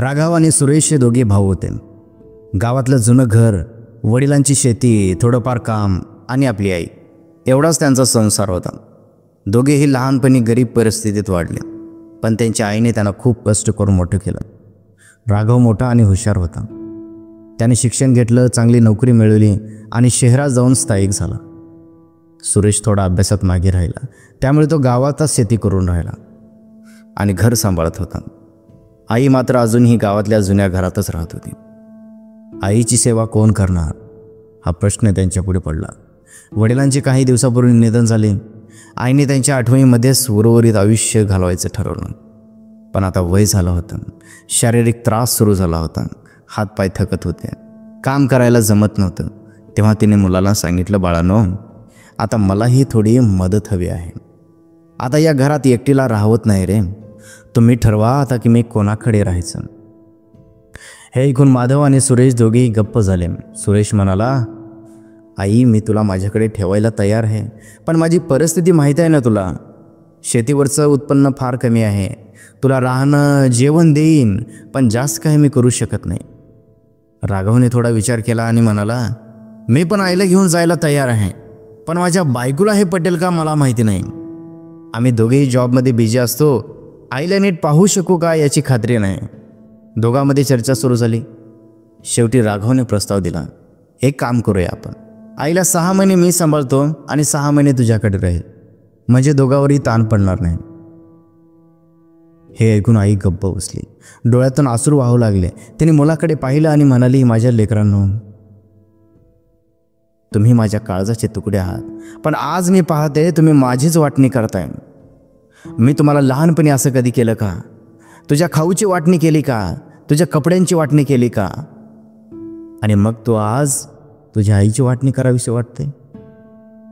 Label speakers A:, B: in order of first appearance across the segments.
A: राघव आणि सुरेश हे दोघे भाऊ होते. गावातलं जुनं घर, वडिलांची शेती, थोडंफार काम आणि आपली आई, एवढाच त्यांचा संसार होता. दोघेही लहानपणी गरीब परिस्थितीत वाढले, पण त्यांच्या आईने त्यांना खूप कष्ट करून मोठं केलं. राघव मोठा आणि हुशार होता. त्याने शिक्षण घेतलं, चांगली नोकरी मिळवली आणि शहरात जाऊन स्थायिक झाला. सुरेश थोडा अभ्यासात मागे राहिला, त्यामुळे तो गावातच शेती करून राहिला आणि घर सांभाळत होता. आई मात्र अजूनही गावातल्या जुन्या घरातच राहत होती. आईची सेवा कोण करणार हा प्रश्न त्यांच्यापुढे पडला. वडिलांचे काही दिवसापूर्वी निधन झाले. आईने त्यांच्या आठवणीमध्येच उर्वरित आयुष्य घालवायचं ठरवलं. पण आता वय झालं होतं, शारीरिक त्रास सुरू झाला होता, हातपाय थकत होते, काम करायला जमत नव्हतं. तेव्हा तिने मुलाला सांगितलं, बाळानो, आता मलाही थोडी मदत हवी आहे. आता या घरात एकटीला राहवत नाही रे. तुम्ही ठरवा आता की मी कोणाकडे राहायचं. हे ऐकून माधव आणि सुरेश दोघेही गप्प झाले. सुरेश म्हणाला, आई, मी तुला माझ्याकडे ठेवायला तयार आहे, पण माझी परिस्थिती माहीत आहे ना तुला. शेतीवरचं उत्पन्न फार कमी आहे. तुला राहणं, जेवण देईन, पण जास्त काही मी करू शकत नाही. राघवने थोडा विचार केला आणि म्हणाला, मी पण आईला घेऊन जायला तयार आहे, पण माझ्या बायकोला हे पटेल का मला माहिती नाही. आम्ही दोघेही जॉबमध्ये बिझी असतो. आईला नीट पाहू शकू का याची खात्री नाही. दोघांमध्ये चर्चा सुरू झाली. शेवटी राघवने प्रस्ताव दिला, एक काम करूया आपण. आईला 6 महिने मी सांभाळतो आणि 6 महिने तुझ्याकडे राहील, म्हणजे दोघांवरही ताण पडणार नाही. हे ऐकून आई गप्प बसली. डोळ्यातून अश्रू वाहू लागले. तिने मुलाकडे पाहिलं आणि म्हणाली, माझ्या लेकरांनो, तुम्ही माझ्या काळजाचे तुकडे आहात, पण आज मी पाहते तुम्ही माझीच वाटणी करताय. मी तुम्हाला लहानपणी असं कधी केलं का? तुझ्या खाऊची वाटणी केली का? तुझ्या कपड्यांची वाटणी केली का? आणि मग तू आज तुझ्या आईची वाटणी करावीशी वाटते.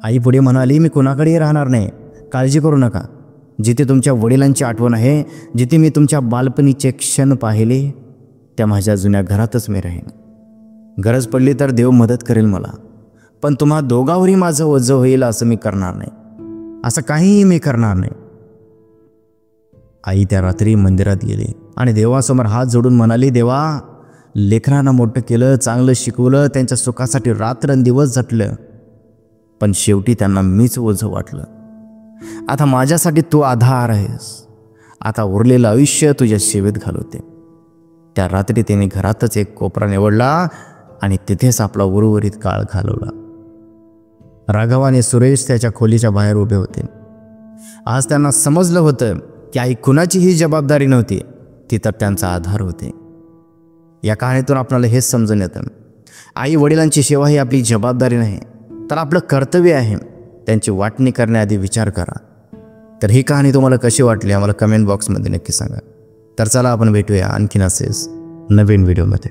A: आई पुढे म्हणाली, मी कोणाकडेही राहणार नाही, काळजी करू नका. जिथे तुमच्या वडिलांची आठवण आहे, जिथे मी तुमच्या बालपणीचे क्षण पाहिले, त्या माझ्या जुन्या घरातच मी राहीन. गरज पडली तर देव मदत करेल मला, पण तुम्हा दोघांवरही माझं ओझं होईल असं मी करणार नाही. असं काहीही मी करणार नाही. आई त्या रात्री मंदिरात गेली आणि देवासमोर हात जोडून म्हणाली, देवा, लेकरांना मोठं केलं, चांगलं शिकवलं, त्यांच्या सुखासाठी रात्रंदिवस झटलं, पण शेवटी त्यांना मीच ओझं वाटलं. आता माझ्यासाठी तू आधार आहेस. आता उरलेलं आयुष्य तुझ्या सेवेत घालवते. त्या रात्री त्याने घरातच एक कोपरा निवडला आणि तिथेच आपला उर्वरित काळ घालवला. राघव आणि सुरेश त्याच्या खोलीच्या बाहेर उभे होते. आज त्यांना समजलं होतं की आई कुणाचीही जबाबदारी नव्हती, ती तर त्यांचा आधार होते. या कहाणीतून आपल्याला हेच समजून येतं, आई वडिलांची सेवा ही आपली जबाबदारी नाही, तर आपलं कर्तव्य आहे. त्यांची वाटणी करण्याआधी विचार करा. तर ही कहाणी तुम्हाला कशी वाटली आम्हाला कमेंट बॉक्समध्ये नक्की सांगा. तर चला आपण भेटूया आणखीन असेच नवीन व्हिडिओमध्ये.